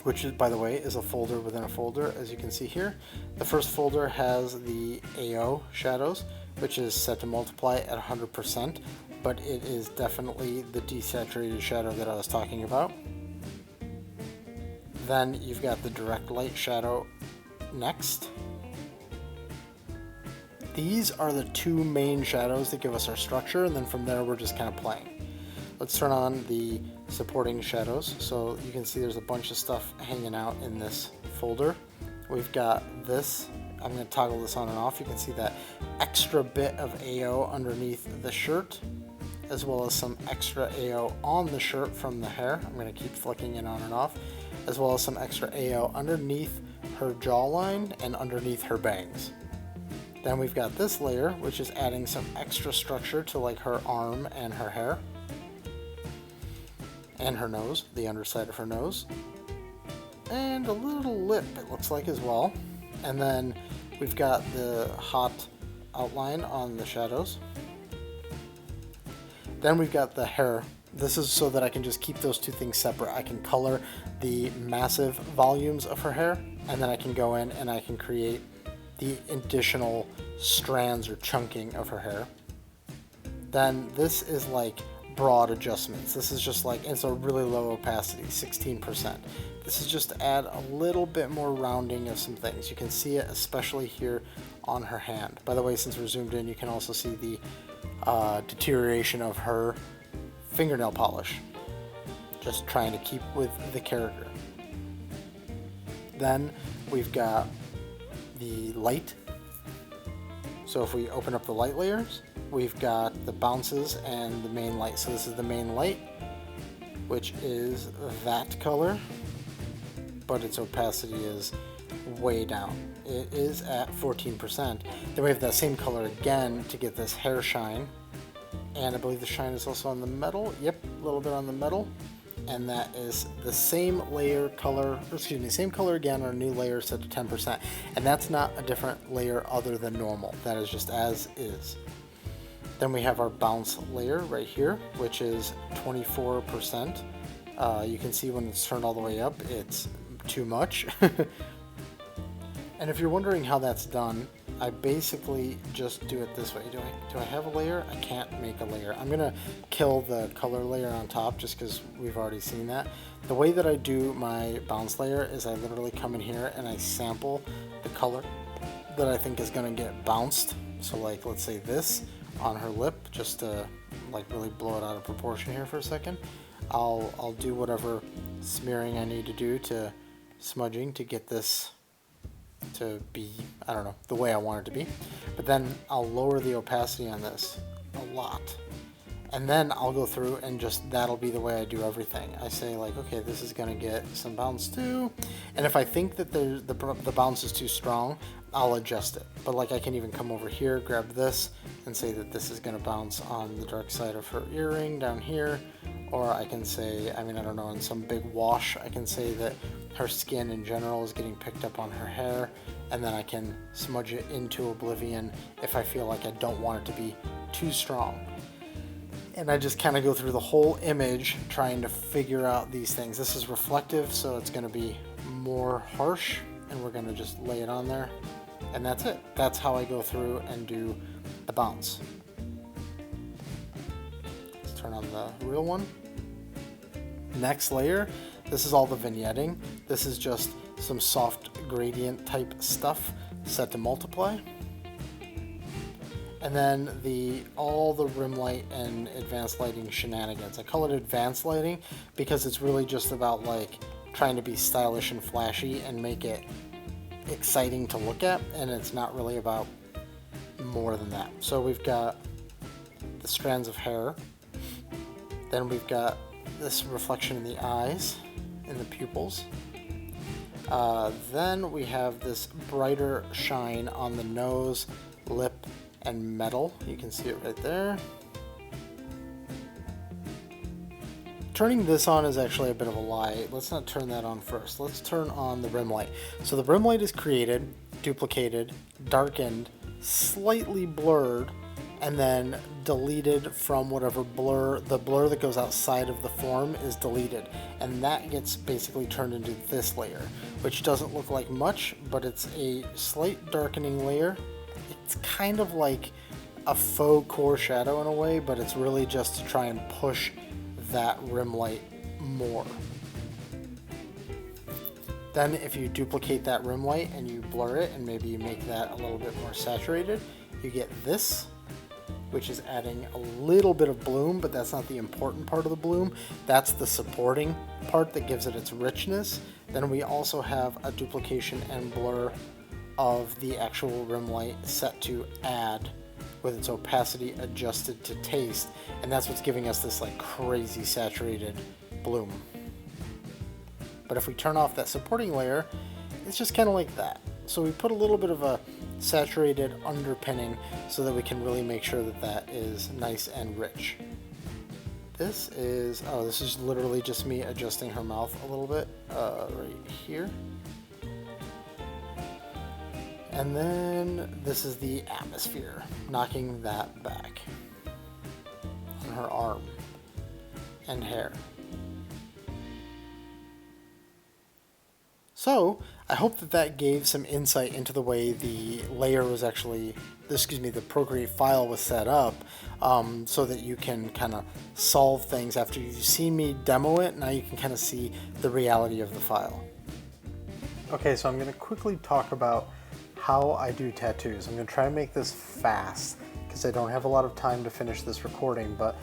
which is, by the way, is a folder within a folder, as you can see here. The first folder has the AO shadows, which is set to multiply at 100%, but it is definitely the desaturated shadow that I was talking about. Then you've got the direct light shadow next. These are the two main shadows that give us our structure, and then from there we're just kind of playing. Let's turn on the supporting shadows. So you can see there's a bunch of stuff hanging out in this folder. We've got this. I'm going to toggle this on and off. You can see that extra bit of AO underneath the shirt, as well as some extra AO on the shirt from the hair. I'm going to keep flicking it on and off, as well as some extra AO underneath her jawline and underneath her bangs. Then we've got this layer, which is adding some extra structure to like her arm and her hair. And her nose, the underside of her nose, and a little lip it looks like as well. And then we've got the hot outline on the shadows. Then we've got the hair. This is so that I can just keep those two things separate. I can color the massive volumes of her hair, and then I can go in and I can create the additional strands or chunking of her hair. Then this is like broad adjustments. This is just like, it's a really low opacity, 16%. This is just to add a little bit more rounding of some things. You can see it especially here on her hand. By the way, since we're zoomed in, you can also see the deterioration of her fingernail polish. Just trying to keep with the character. Then we've got the light. So if we open up the light layers, we've got the bounces and the main light. So this is the main light, which is that color. but its opacity is way down. It is at 14%. Then we have that same color again to get this hair shine. And I believe the shine is also on the metal. Yep, a little bit on the metal. And that is the same layer color, excuse me, same color again, our new layer set to 10%. And that's not a different layer other than normal. That is just as is. Then we have our bounce layer right here, which is 24%. You can see when it's turned all the way up, it's too much. And if you're wondering how that's done, I basically just do it this way. Do I have a layer? I can't make a layer. I'm gonna kill the color layer on top just because we've already seen that. The way that I do my bounce layer is I literally come in here and I sample the color that I think is gonna get bounced. So like, let's say this on her lip, just to like really blow it out of proportion here for a second. I'll do whatever smearing I need to do to smudging to get this to be, I don't know, the way I want it to be. But then I'll lower the opacity on this a lot. And then I'll go through and just, that'll be the way I do everything. I say like, okay, this is gonna get some bounce too. And if I think that the bounce is too strong, I'll adjust it. But like I can even come over here, grab this, and say that this is gonna bounce on the dark side of her earring down here. Or I can say, I mean, I don't know, in some big wash, I can say that her skin in general is getting picked up on her hair, and then I can smudge it into oblivion if I feel like I don't want it to be too strong. And I just kind of go through the whole image trying to figure out these things. This is reflective, so it's going to be more harsh, and we're going to just lay it on there. And that's it. That's how I go through and do the bounce. Let's turn on the real one. Next layer, this is all the vignetting. This is just some soft gradient type stuff set to multiply. And then all the rim light and advanced lighting shenanigans. I call it advanced lighting because it's really just about like trying to be stylish and flashy and make it exciting to look at, and it's not really about more than that. So we've got the strands of hair, then we've got this reflection in the eyes, in the pupils. Then we have this brighter shine on the nose, lip, and metal. You can see it right there. Turning this on is actually a bit of a lie. Let's not turn that on first. Let's turn on the rim light. So the rim light is created, duplicated, darkened, slightly blurred, and then deleted from whatever blur, the blur that goes outside of the form is deleted. And that gets basically turned into this layer, which doesn't look like much, but it's a slight darkening layer. It's kind of like a faux core shadow in a way, but it's really just to try and push that rim light more. Then if you duplicate that rim light and you blur it and maybe you make that a little bit more saturated, you get this, which is adding a little bit of bloom, but that's not the important part of the bloom. That's the supporting part that gives it its richness. Then we also have a duplication and blur of the actual rim light set to add with its opacity adjusted to taste, and that's what's giving us this like crazy saturated bloom. But if we turn off that supporting layer, it's just kind of like that. So we put a little bit of a saturated underpinning so that we can really make sure that that is nice and rich. This is literally just me adjusting her mouth a little bit right here. And then this is the atmosphere, knocking that back on her arm and hair. So I hope that that gave some insight into the way the layer was actually, the Procreate file was set up, so that you can kind of solve things after you've seen me demo it. Now you can kind of see the reality of the file. Okay, so I'm going to quickly talk about how I do tattoos. I'm going to try and make this fast because I don't have a lot of time to finish this recording, but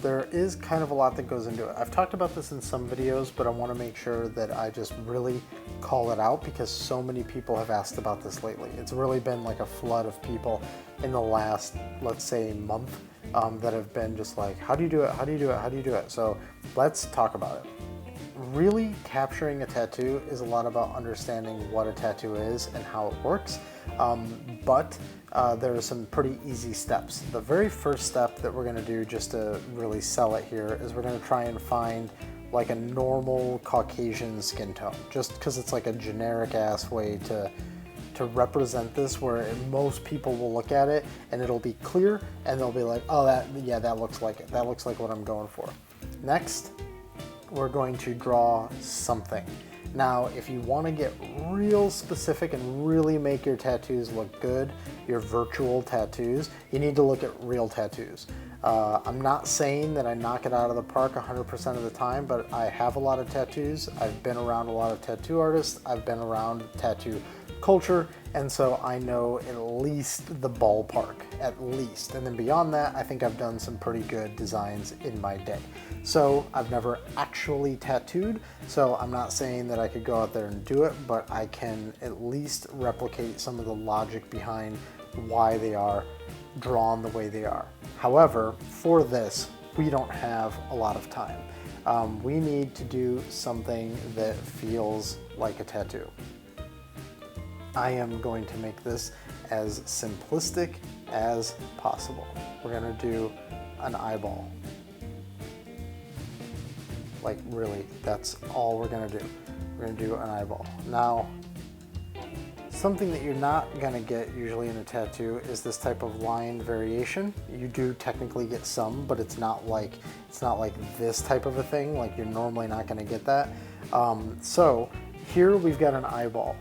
there is kind of a lot that goes into it. I've talked about this in some videos, but I want to make sure that I just really call it out because so many people have asked about this lately. It's really been like a flood of people in the last, let's say, month that have been just like, how do you do it? How do you do it? How do you do it? So let's talk about it. really capturing a tattoo is a lot about understanding what a tattoo is and how it works, but there are some pretty easy steps. The very first step that we're going to do just to really sell it here is we're going to try and find like a normal Caucasian skin tone, just because it's like a generic ass way to represent this, where most people will look at it and it'll be clear and they'll be like, oh, that looks like it. That looks like what I'm going for. Next, we're going to draw something. Now, if you want to get real specific and really make your tattoos look good, your virtual tattoos, you need to look at real tattoos. I'm not saying that I knock it out of the park 100% of the time, but I have a lot of tattoos. I've been around a lot of tattoo artists. I've been around tattoo culture, and so I know at least the ballpark, at least. And then beyond that, I think I've done some pretty good designs in my day. So I've never actually tattooed, so I'm not saying that I could go out there and do it, but I can at least replicate some of the logic behind why they are drawn the way they are. However, for this, we don't have a lot of time. We need to do something that feels like a tattoo. I am going to make this as simplistic as possible. We're gonna do an eyeball. Like really, that's all we're gonna do. We're gonna do an eyeball. Now, something that you're not gonna get usually in a tattoo is this type of line variation. You do technically get some, but it's not like this type of a thing. Like you're normally not gonna get that. So here we've got an eyeball.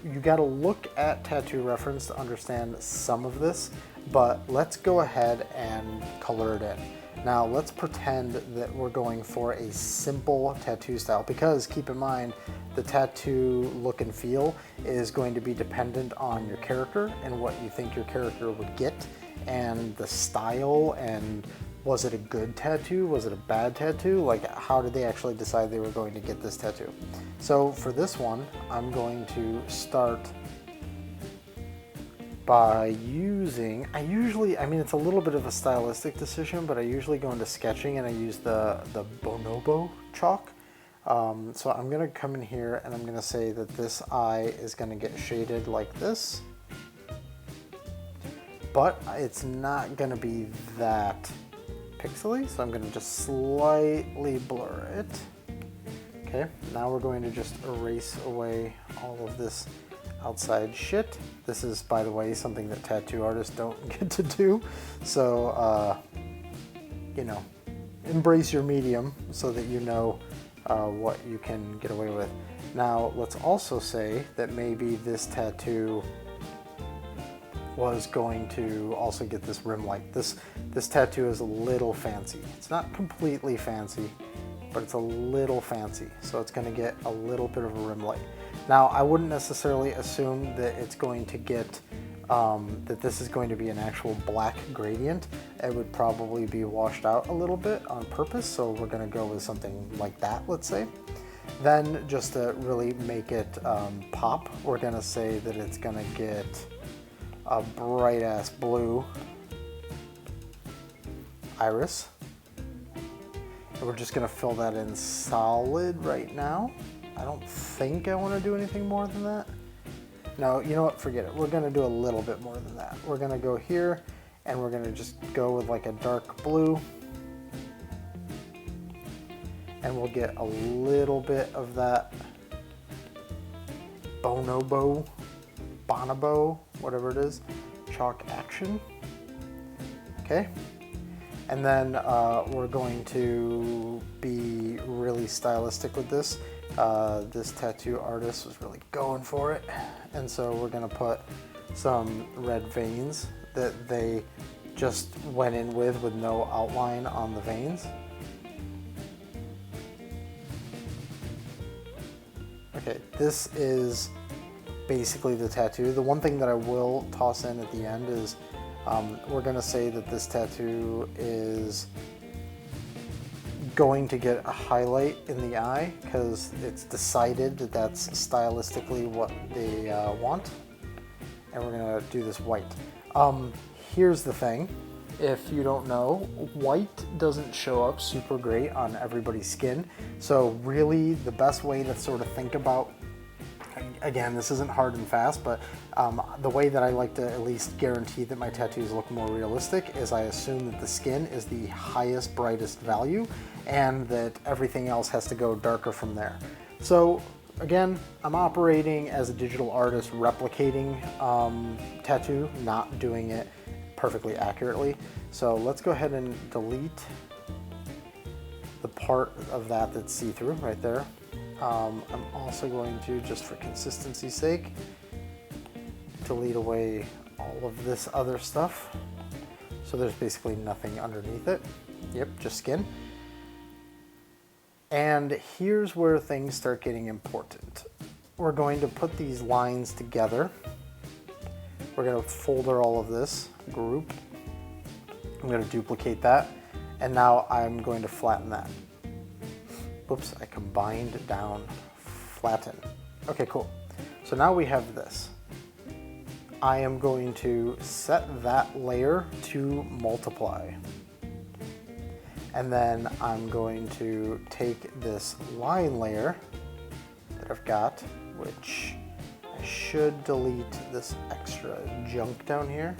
You got to look at Tattoo Reference to understand some of this, but let's go ahead and color it in. Now let's pretend that we're going for a simple tattoo style, because keep in mind the tattoo look and feel is going to be dependent on your character and what you think your character would get, and the style, and was it a good tattoo? Was it a bad tattoo? Like, how did they actually decide they were going to get this tattoo? So for this one, I'm going to start by using, I mean, it's a little bit of a stylistic decision, but I usually go into sketching and I use the bonobo chalk. So I'm gonna come in here and I'm gonna say that this eye is gonna get shaded like this, but it's not gonna be that pixely, so I'm going to just slightly blur it. Okay, now we're going to just erase away all of this outside shit. This is, by the way, something that tattoo artists don't get to do, so you know, embrace your medium so that you know what you can get away with. Now let's also say that maybe this tattoo was going to also get this rim light. This tattoo is a little fancy. It's not completely fancy, but it's a little fancy. So it's gonna get a little bit of a rim light. Now, I wouldn't necessarily assume that it's going to get, that this is going to be an actual black gradient. It would probably be washed out a little bit on purpose. So we're gonna go with something like that, let's say. Then just to really make it pop, we're gonna say that it's gonna get a bright ass blue iris. And we're just gonna fill that in solid right now. I don't think I wanna do anything more than that. No, you know what, forget it. We're gonna do a little bit more than that. We're gonna go here and we're gonna just go with like a dark blue. And we'll get a little bit of that bonobo, whatever it is, chalk action. Okay, and then we're going to be really stylistic with this. This tattoo artist was really going for it, and so we're gonna put some red veins that they just went in with no outline on the veins. Okay, this is basically the tattoo. The one thing that I will toss in at the end is we're gonna say that this tattoo is going to get a highlight in the eye because it's decided that that's stylistically what they want, and we're gonna do this white. Here's the thing, if you don't know, white doesn't show up super great on everybody's skin. So really the best way to sort of think about, again, this isn't hard and fast, but the way that I like to at least guarantee that my tattoos look more realistic is I assume that the skin is the highest, brightest value, and that everything else has to go darker from there. So again, I'm operating as a digital artist, replicating tattoo, not doing it perfectly accurately. So let's go ahead and delete the part of that that's see-through right there. I'm also going to, just for consistency's sake, delete away all of this other stuff. So there's basically nothing underneath it. Yep, just skin. And here's where things start getting important. We're going to put these lines together. We're going to folder all of this, group. I'm going to duplicate that. And now I'm going to flatten that. Oops, I combined down, flatten. Okay, cool. So now we have this. I am going to set that layer to multiply. And then I'm going to take this line layer that I've got, which I should delete this extra junk down here.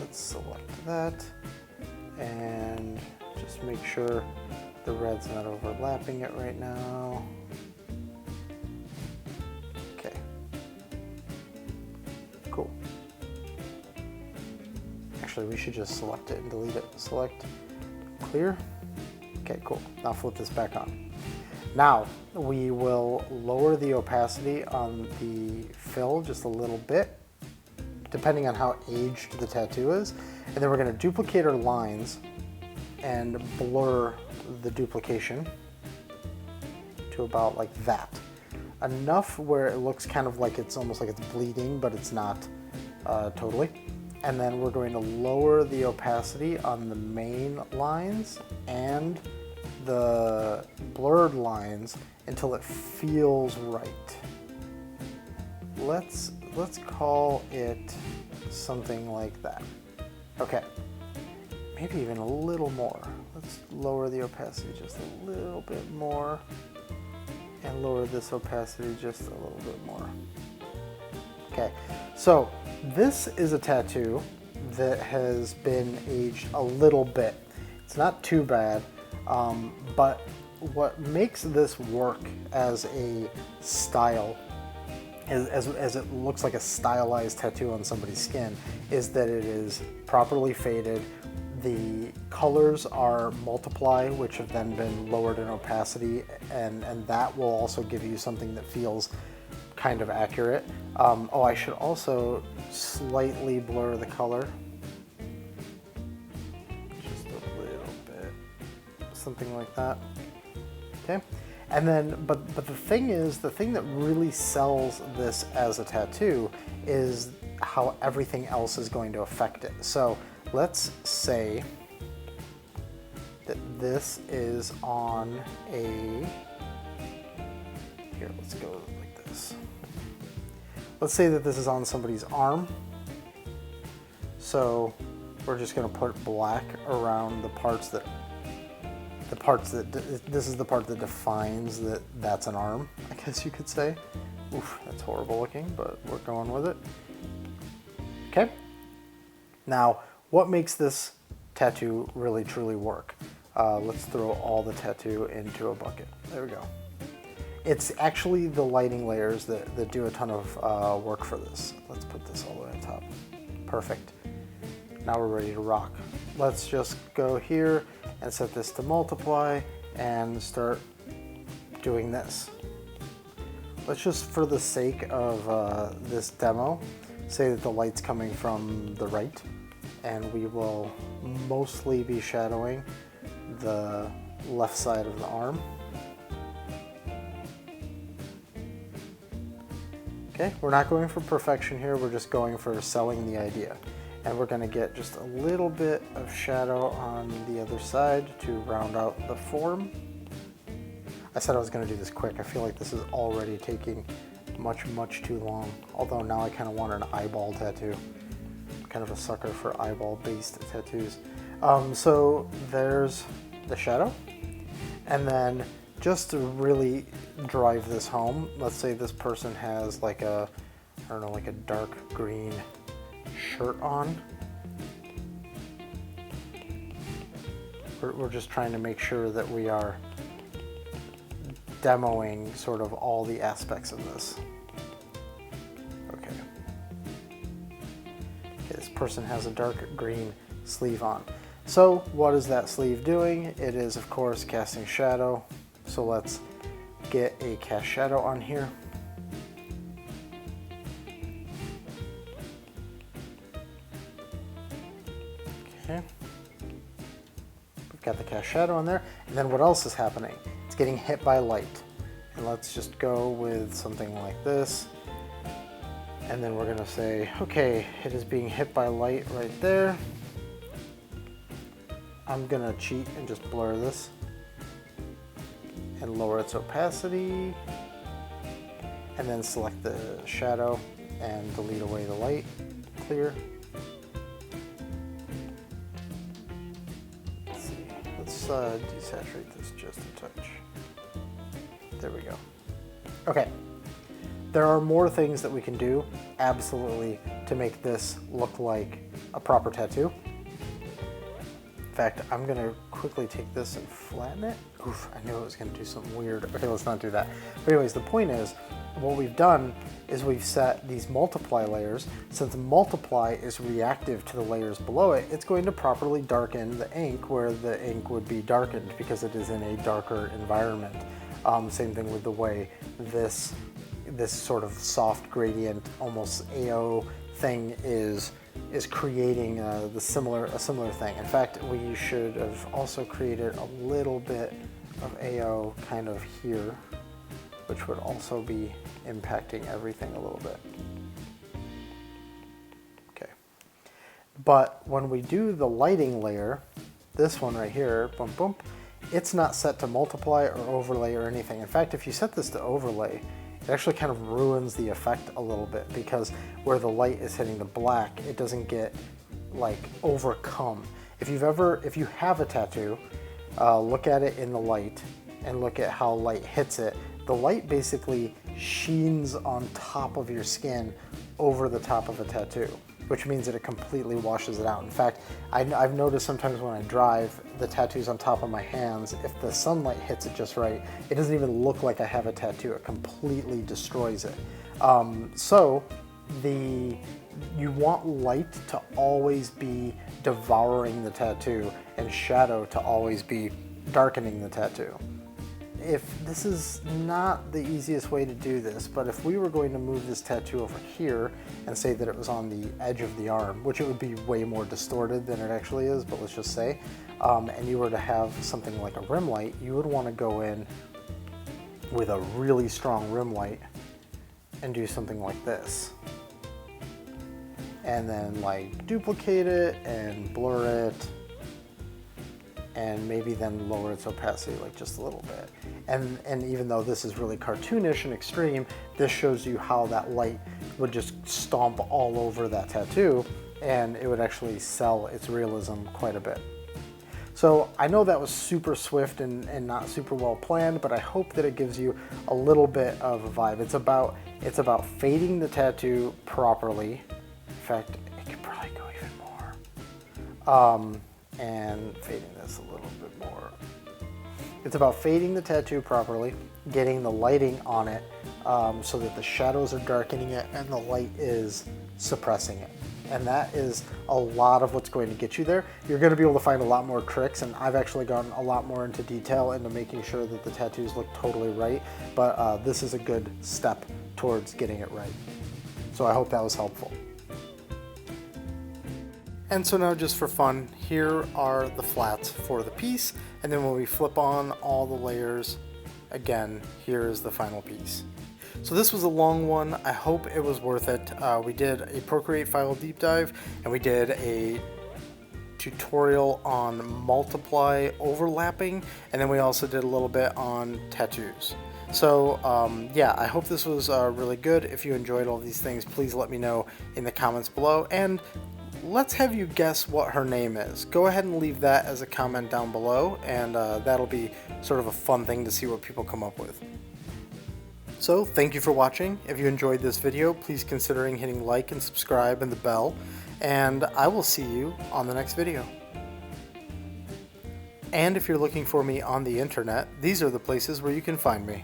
Let's select that and just make sure the red's not overlapping it right now. Okay, cool. Actually, we should just select it and delete it. Select, clear. Okay, cool. Now flip this back on. Now we will lower the opacity on the fill just a little bit, depending on how aged the tattoo is. And then we're going to duplicate our lines and blur the duplication to about like that. Enough where it looks kind of like it's almost like it's bleeding, but it's not totally. And then we're going to lower the opacity on the main lines and the blurred lines until it feels right. Let's call it something like that. Okay, maybe even a little more. Let's lower the opacity just a little bit more and lower this opacity just a little bit more. Okay, so this is a tattoo that has been aged a little bit. It's not too bad, but what makes this work as a style, as it looks like a stylized tattoo on somebody's skin, is that it is properly faded. The colors are multiply, which have then been lowered in opacity, and that will also give you something that feels kind of accurate. Oh, I should also slightly blur the color. Just a little bit. Something like that. Okay. And then, but the thing is, the thing that really sells this as a tattoo is how everything else is going to affect it. So let's say that this is on a, here, let's go like this. Let's say that this is on somebody's arm. So we're just going to put black around the parts that, this is the part that defines that that's an arm, I guess you could say. Oof, that's horrible looking, but we're going with it. Okay. Now, what makes this tattoo really truly work? Let's throw all the tattoo into a bucket. There we go. It's actually the lighting layers that do a ton of work for this. Let's put this all the way on top. Perfect. Now we're ready to rock. Let's just go here and set this to multiply and start doing this. Let's just, for the sake of this demo, say that the light's coming from the right, and we will mostly be shadowing the left side of the arm. Okay, we're not going for perfection here, we're just going for selling the idea. And we're going to get just a little bit of shadow on the other side to round out the form. I said I was going to do this quick. I feel like this is already taking much too long. Although now I kind of want an eyeball tattoo. I'm kind of a sucker for eyeball-based tattoos. So there's the shadow. And then just to really drive this home, let's say this person has like a, I don't know, like a dark green shirt on. We're just trying to make sure that we are demoing sort of all the aspects of this. Okay. This person has a dark green sleeve on. So what is that sleeve doing? It is, of course, casting shadow. So let's get a cast shadow on here. Okay. We've got the cast shadow on there. And then what else is happening? It's getting hit by light. And let's just go with something like this. And then we're gonna say, okay, it is being hit by light right there. I'm gonna cheat and just blur this and lower its opacity, and then select the shadow and delete away the light, clear. Let's see, let's desaturate this just a touch. There we go. Okay, there are more things that we can do, absolutely, to make this look like a proper tattoo. In fact, I'm gonna quickly take this and flatten it. Oof, I knew it was gonna do something weird. Okay, let's not do that. But anyways, the point is, what we've done is we've set these multiply layers. Since multiply is reactive to the layers below it, it's going to properly darken the ink where the ink would be darkened because it is in a darker environment. Same thing with the way this sort of soft gradient, almost AO thing is creating a similar thing. In fact, we should have also created a little bit of AO kind of here, which would also be impacting everything a little bit. Okay. But when we do the lighting layer, this one right here, boom, boom, it's not set to multiply or overlay or anything. In fact, if you set this to overlay, it actually kind of ruins the effect a little bit because where the light is hitting the black, it doesn't get like overcome. If you have a tattoo, look at it in the light and look at how light hits it. The light basically sheens on top of your skin over the top of a tattoo, which means that it completely washes it out. In fact, I've noticed sometimes when I drive, the tattoo's on top of my hands, if the sunlight hits it just right, it doesn't even look like I have a tattoo. It completely destroys it. So you want light to always be devouring the tattoo and shadow to always be darkening the tattoo. If this is not the easiest way to do this, but if we were going to move this tattoo over here and say that it was on the edge of the arm, which it would be way more distorted than it actually is, but let's just say, and you were to have something like a rim light, you would want to go in with a really strong rim light and do something like this. And then like duplicate it and blur it, and maybe then lower its opacity like just a little bit. And even though this is really cartoonish and extreme, this shows you how that light would just stomp all over that tattoo and it would actually sell its realism quite a bit. So I know that was super swift and not super well planned, but I hope that it gives you a little bit of a vibe. It's about fading the tattoo properly. In fact, it could probably go even more. And fading this a little bit more. It's about fading the tattoo properly, getting the lighting on it so that the shadows are darkening it and the light is suppressing it. And that is a lot of what's going to get you there. You're going to be able to find a lot more tricks, and I've actually gone a lot more into detail into making sure that the tattoos look totally right, but this is a good step towards getting it right. So I hope that was helpful. And so now, just for fun, here are the flats for the piece, and then when we flip on all the layers, again, here is the final piece. So this was a long one. I hope it was worth it. We did a Procreate file deep dive, and we did a tutorial on multiply overlapping, and then we also did a little bit on tattoos. So yeah, I hope this was really good. If you enjoyed all these things, please let me know in the comments below, and let's have you guess what her name is. Go ahead and leave that as a comment down below, and that'll be sort of a fun thing to see what people come up with. So thank you for watching. If you enjoyed this video, please consider hitting like and subscribe and the bell, and I will see you on the next video. And if you're looking for me on the internet, these are the places where you can find me.